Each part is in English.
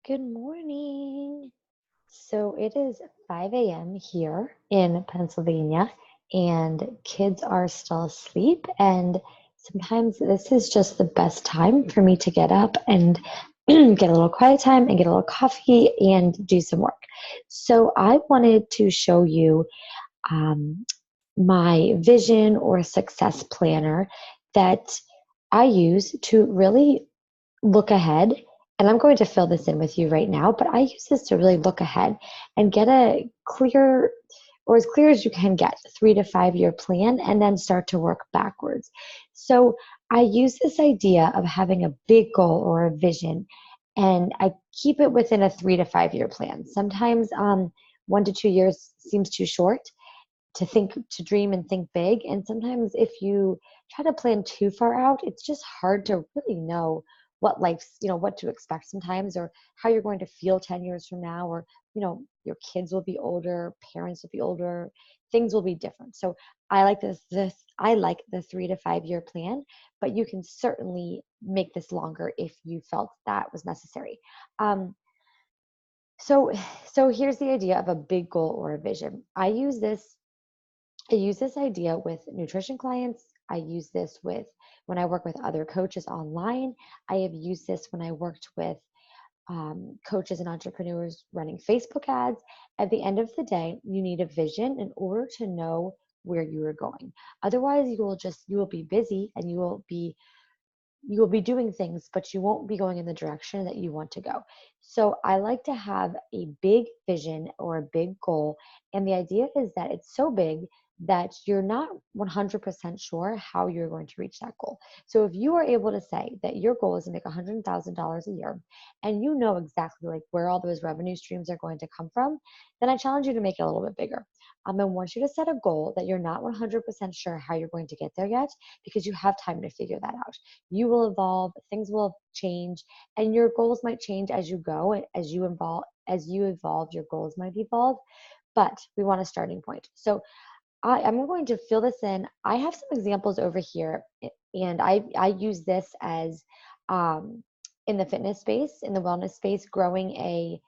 Good morning. So it is 5 a.m. here in Pennsylvania, and kids are still asleep. And sometimes this is just the best time for me to get up and get a little quiet time and get a little coffee and do some work. So I wanted to show you um, my vision or success planner that I use to really look ahead. And I'm going to fill this in with you right now, but I use this to really look ahead and get a clear, or as clear as you can get, 3 to 5 year plan and then start to work backwards. So I use this idea of having a big goal or a vision, and I keep it within a 3 to 5 year plan. Sometimes 1 to 2 years seems too short to think, to dream and think big. And sometimes if you try to plan too far out, it's just hard to really know what life's, what to expect sometimes, or how you're going to feel 10 years from now, or, your kids will be older, parents will be older, things will be different. So I like the 3 to 5 year plan, but you can certainly make this longer if you felt that was necessary. Um, so, so here's the idea of a big goal or a vision. I use this idea with nutrition clients. I use this with when I work with other coaches online. I have used this when I worked with coaches and entrepreneurs running Facebook ads. At the end of the day, you need a vision in order to know where you are going. Otherwise, you will be busy and you will be doing things, but you won't be going in the direction that you want to go. So I like to have a big vision or a big goal. And the idea is that it's so big that you're not 100% sure how you're going to reach that goal. So if you are able to say that your goal is to make $100,000 a year, and you know exactly like where all those revenue streams are going to come from, then I challenge you to make it a little bit bigger. I want you to set a goal that you're not 100% sure how you're going to get there yet, because you have time to figure that out. You will evolve, things will change, and your goals might change as you go. As you evolve, your goals might evolve, but we want a starting point. So I'm going to fill this in. I have some examples over here, and I use this as in the fitness space, in the wellness space, growing a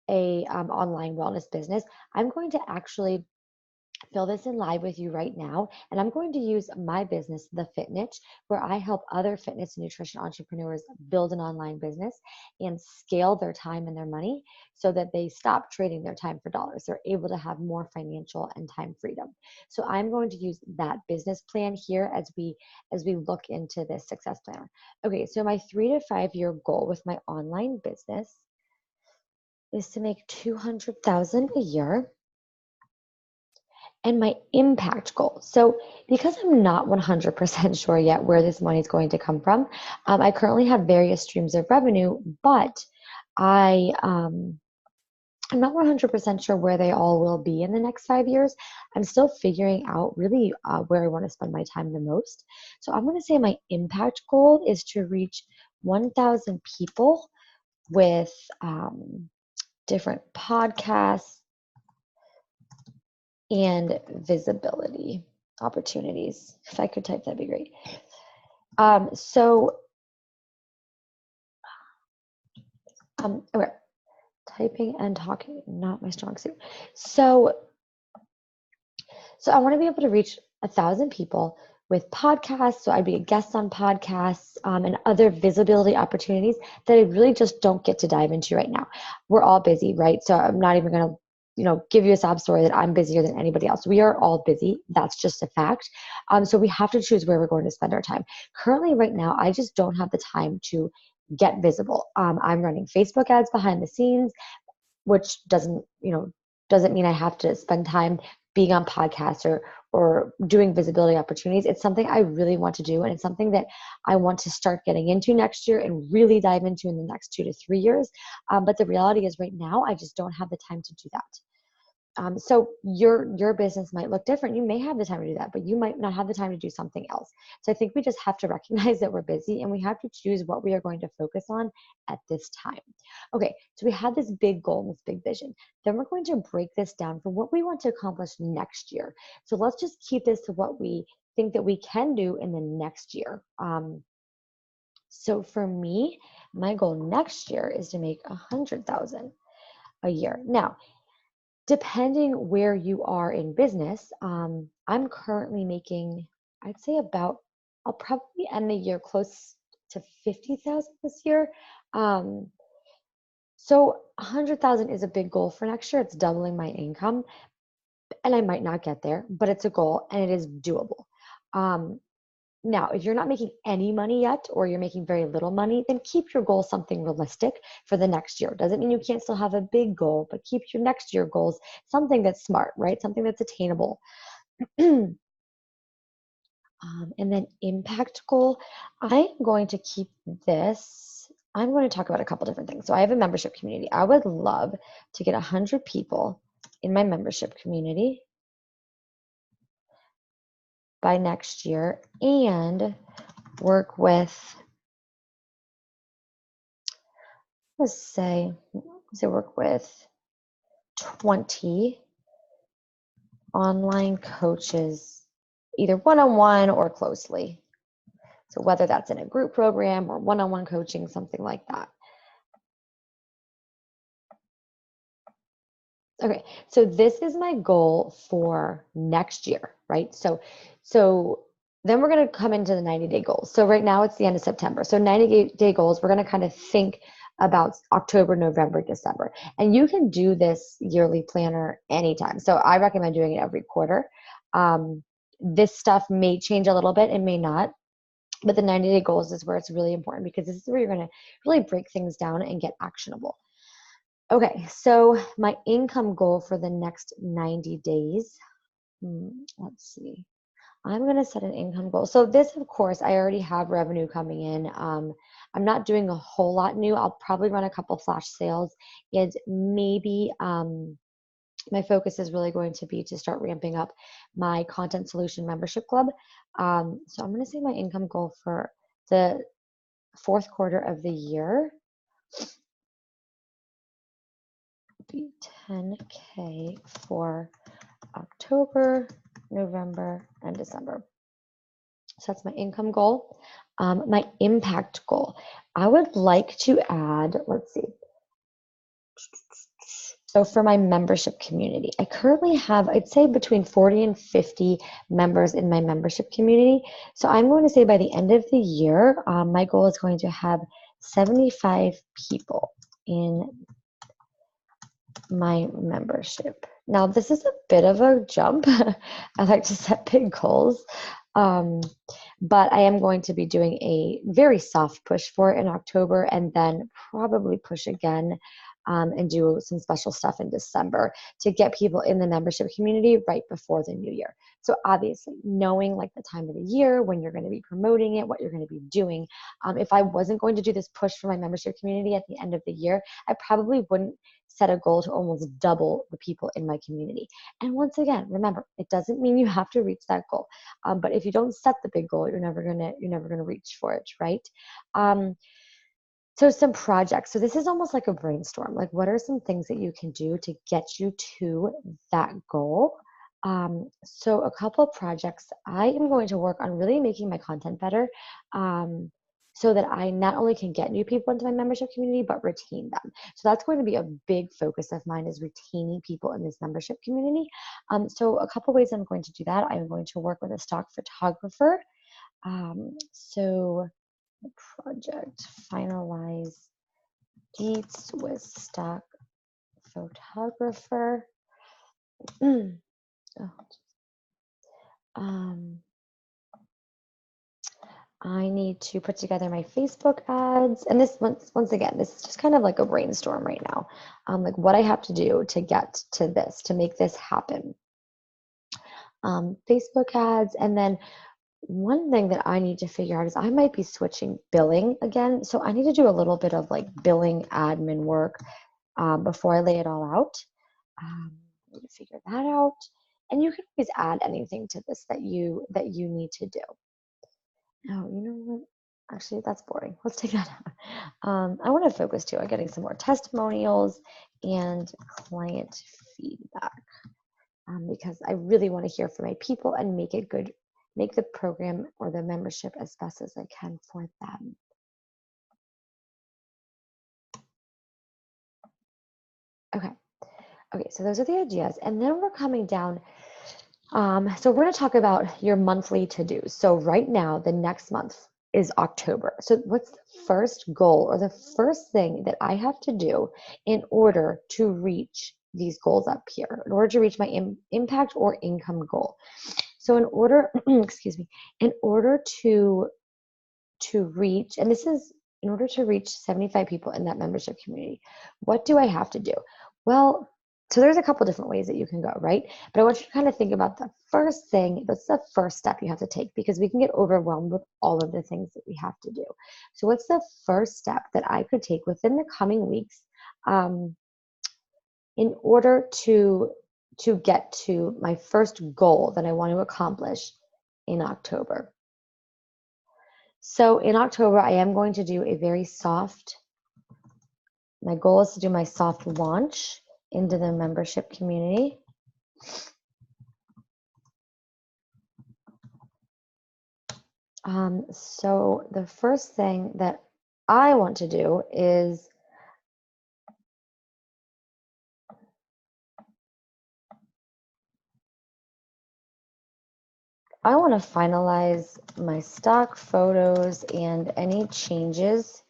online wellness business. I'm going to actually fill this in live with you right now. And I'm going to use my business, The Fit Niche, where I help other fitness and nutrition entrepreneurs build an online business and scale their time and their money so that they stop trading their time for dollars. They're able to have more financial and time freedom. So I'm going to use that business plan here as we look into this success planner. Okay, so my 3 to 5 year goal with my online business is to make 200,000 a year, and my impact goal. So, because I'm not 100% sure yet where this money is going to come from, I currently have various streams of revenue, but I I'm not 100% sure where they all will be in the next 5 years. I'm still figuring out really where I want to spend my time the most. So I'm going to say my impact goal is to reach 1,000 people with different podcasts and visibility opportunities. If I could type, that'd be great. So, okay, typing and talking, not my strong suit. So, so I want to be able to reach 1,000 people with podcasts. So I'd be a guest on podcasts and other visibility opportunities that I really just don't get to dive into right now. We're all busy, right? So I'm not even going to give you a sob story that I'm busier than anybody else. We are all busy. That's just a fact. So we have to choose where we're going to spend our time. Currently, right now, I just don't have the time to get visible. I'm running Facebook ads behind the scenes, which doesn't mean I have to spend time being on podcasts or doing visibility opportunities. It's something I really want to do, and it's something that I want to start getting into next year and really dive into in the next 2 to 3 years. But the reality is, right now, I just don't have the time to do that. So your business might look different. You may have the time to do that, but you might not have the time to do something else. So I think we just have to recognize that we're busy, and we have to choose what we are going to focus on at this time. Okay, so we have this big goal, this big vision. Then we're going to break this down for what we want to accomplish next year. So let's just keep this to what we think that we can do in the next year. So for me, my goal next year is to make 100,000 a year. Now, depending where you are in business, I'm currently making, I'd say about, I'll probably end the year close to 50,000 this year. Um, so 100,000 is a big goal for next year. It's doubling my income, and I might not get there, but it's a goal and it is doable. Um, Now, if you're not making any money yet, or you're making very little money, then keep your goal something realistic for the next year. Doesn't mean you can't still have a big goal, but keep your next year goals something that's smart, right? Something that's attainable. And then impact goal, I'm going to keep this. I'm going to talk about a couple different things. So I have a membership community. I would love to get 100 people in my membership community by next year and work with, let's work with 20 online coaches, either one-on-one or closely. So whether that's in a group program or one-on-one coaching, something like that. Okay, so this is my goal for next year, right? So then we're going to come into the 90-day goals. So right now it's the end of September. So 90-day goals, we're going to kind of think about October, November, December. And you can do this yearly planner anytime. So I recommend doing it every quarter. This stuff may change a little bit, it may not. But the 90-day goals is where it's really important, because this is where you're going to really break things down and get actionable. Okay, so my income goal for the next 90 days, let's see. I'm going to set an income goal. So this, of course, I already have revenue coming in. I'm not doing a whole lot new. I'll probably run a couple flash sales, and maybe my focus is really going to be to start ramping up my Content Solution Membership Club. So I'm going to say my income goal for the fourth quarter of the year be 10K for October, November, and December. So that's my income goal. My impact goal, I would like to add, let's see. So for my membership community, I currently have, I'd say, between 40 and 50 members in my membership community. So I'm going to say by the end of the year, my goal is going to have 75 people in my membership. Now, this is a bit of a jump. I like to set big goals. But I am going to be doing a very soft push for it in October, and then probably push again and do some special stuff in December to get people in the membership community right before the new year. So obviously, knowing like the time of the year, when you're going to be promoting it, what you're going to be doing. If I wasn't going to do this push for my membership community at the end of the year, I probably wouldn't set a goal to almost double the people in my community. And once again, remember, it doesn't mean you have to reach that goal. But if you don't set the big goal, you're never gonna reach for it, right? So some projects. So this is almost like a brainstorm. Like, what are some things that you can do to get you to that goal? So a couple of projects. I am going to work on really making my content better, so that I not only can get new people into my membership community, but retain them. So that's going to be a big focus of mine, is retaining people in this membership community. So a couple ways I'm going to do that. I'm going to work with a stock photographer. So the project finalize dates with stock photographer. Oh, I need to put together my Facebook ads. And this, once again, this is just kind of like a brainstorm right now. Like what I have to do to get to this, to make this happen. Facebook ads. And then one thing that I need to figure out is I might be switching billing again. So I need to do a little bit of like billing admin work before I lay it all out. I need to figure that out. And you can always add anything to this that you need to do. Oh, you know what? Actually, that's boring. Let's take that out. I want to focus too on getting some more testimonials and client feedback, because I really want to hear from my people and make it good, make the program or the membership as best as I can for them. Okay. Okay, so those are the ideas. And then we're coming down. So we're going to talk about your monthly to-dos. So right now, the next month is October. So what's the first goal or the first thing that I have to do in order to reach these goals up here, in order to reach my impact or income goal? So in order, excuse me, in order to reach, and this is in order to reach 75 people in that membership community, what do I have to do? Well, so there's a couple different ways that you can go, right? But I want you to kind of think about the first thing. What's the first step you have to take? Because we can get overwhelmed with all of the things that we have to do. So what's the first step that I could take within the coming weeks in order to get to my first goal that I want to accomplish in October? So in October, I am going to do a very soft, my goal is to do my soft launch into the membership community. So the first thing that I want to do is I want to finalize my stock photos and any changes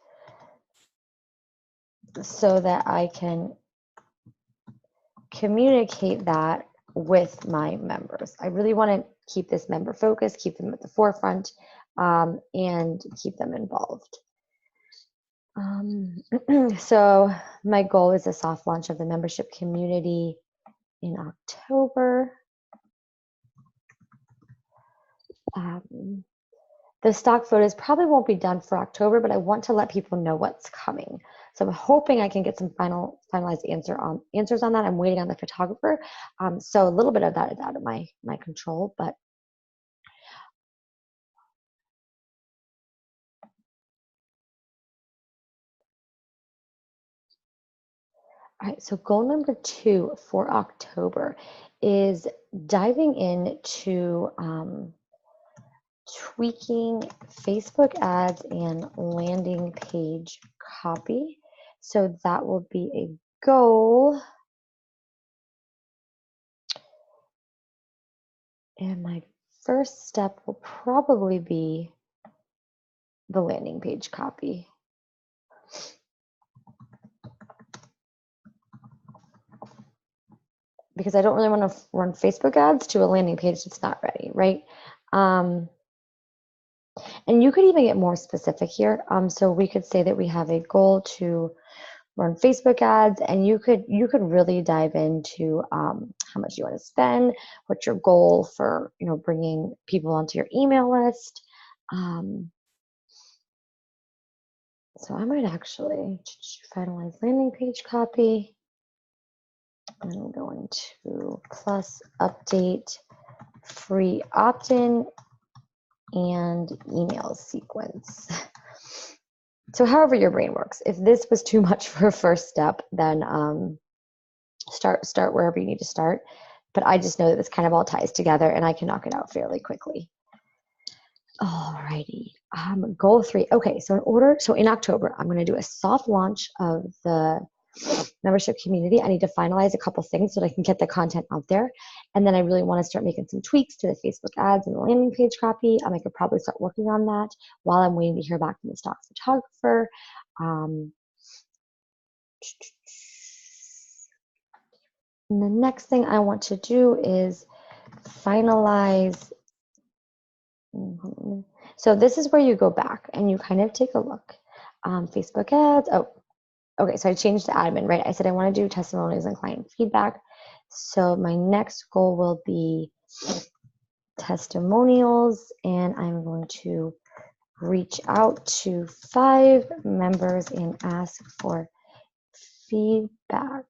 so that I can communicate that with my members. I really want to keep this member focused, keep them at the forefront, and keep them involved. So my goal is a soft launch of the membership community in October. The stock photos probably won't be done for October, but I want to let people know what's coming. So I'm hoping I can get some finalized answers on that. I'm waiting on the photographer. So a little bit of that is out of my control, but all right, so goal number 2 for October is diving into tweaking Facebook ads and landing page copy. So that will be a goal. And my first step will probably be the landing page copy. Because I don't really want to run Facebook ads to a landing page that's not ready, right? And you could even get more specific here. So we could say that we have a goal to run Facebook ads, and you could really dive into how much you want to spend, what's your goal for bringing people onto your email list. So I might actually finalize landing page copy. And I'm going to plus update free opt-in and email sequence. So however your brain works. If this was too much for a first step, then start wherever you need to start. But I just know that this kind of all ties together and I can knock it out fairly quickly. Alrighty, goal 3. Okay, so in October, I'm gonna do a soft launch of the membership community. I need to finalize a couple things so that I can get the content out there. And then I really want to start making some tweaks to the Facebook ads and the landing page copy. I could probably start working on that while I'm waiting to hear back from the stock photographer. And the next thing I want to do is finalize. So this is where you go back and you kind of take a look. Facebook ads. Oh, okay, so I changed to admin, right? I said I want to do testimonials and client feedback. So my next goal will be testimonials, and I'm going to reach out to 5 members and ask for feedback.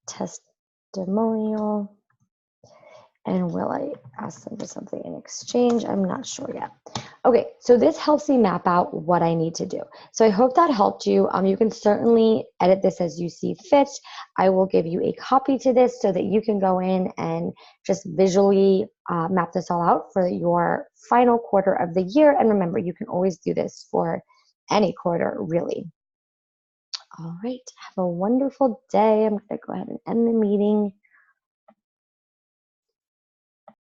Testimonial. And will I ask them for something in exchange? I'm not sure yet. Okay, so this helps me map out what I need to do. So I hope that helped you. You can certainly edit this as you see fit. I will give you a copy to this so that you can go in and just visually map this all out for your final quarter of the year. And remember, you can always do this for any quarter, really. All right. Have a wonderful day. I'm going to go ahead and end the meeting.